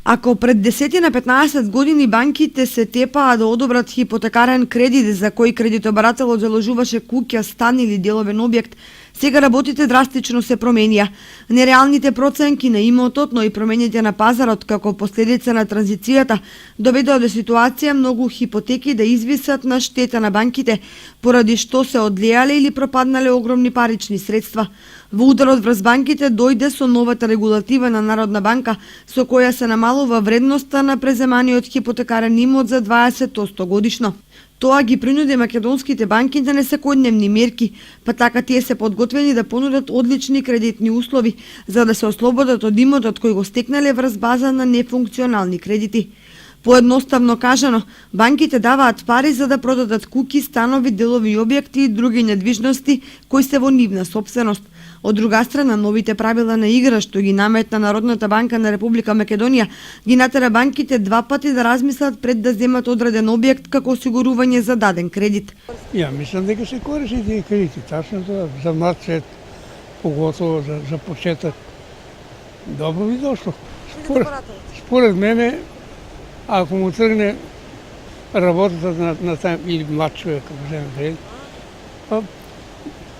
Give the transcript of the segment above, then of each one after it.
Ако пред 10 на 15 години банките се тепаа да одобрат хипотекарен кредит за кој кредитобарателот заложуваше куќа, стан или деловен објект, сега работите драстично се променија. Нереалните проценки на имотот, но и промените на пазарот како последица на транзицијата доведоа до ситуација многу хипотеки да извисат на штета на банките, поради што се одлеале или пропаднале огромни парични средства. Во ударот врз банките дојде со новата регулатива на Народна банка, со која се намалува вредноста на преземаниот хипотекарен имот за 20% годишно. Тоа ги принуди македонските банки да не секојдневни мерки, па така тие се подготвени да понудат одлични кредитни услови, за да се ослободат од имотот кој го стекнале врз база на нефункционални кредити. Поедноставно кажано, банките даваат пари за да продадат куќи, станови, делови објекти и други недвижности кои се во нивна сопственост. Од друга страна, новите правила на игра што ги наметна Народната банка на Република Македонија ги натера банките два пати да размислат пред да земат одреден објект како осигурување за даден кредит. Ја мислам дека се користи тие кредити, тачно тоа, за млад свет, поготово за почеток. Добро ви дошло. Според мене, ако му тргне работата на тај или млад човек, ако земе кредит, па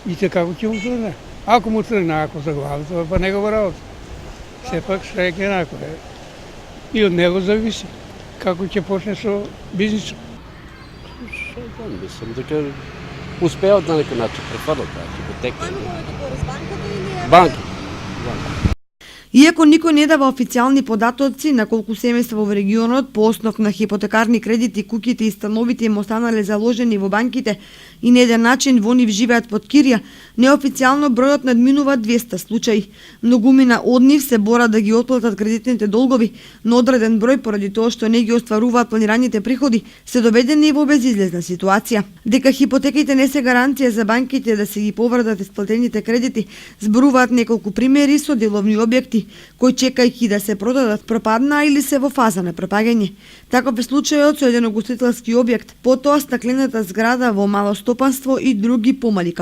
и како ќе му тргне. Ако му тргне, ако заглави, тоа па негова работа. Сепак штрек е нако. И од него зависи како ќе почне со бизнисот. Мислам дека успеат на некој начин префрлат таа хипотека. Банки. Иако никој не дава официјални податоци на колку семејства во регионот по основ на хипотекарни кредити, куќите и становите им останале заложени во банките и на еден начин во нив живеат под кирија, неофицијално бројот надминува 200 случаи. Многумина од нив се борат да ги отплатат кредитните долгови, но одреден број поради тоа што не ги остваруваат планираните приходи, се доведени во безизлезна ситуација. Дека хипотеките не се гаранција за банките да се ги повратат исплатените кредити, зборуваат неколку примери со деловни објекти кои чекајќи да се продадат пропаднаа или се во фаза на пропаѓање. Таков е случајот со еден угостителски објект, потоа стаклената зграда во мало стопанство и други помали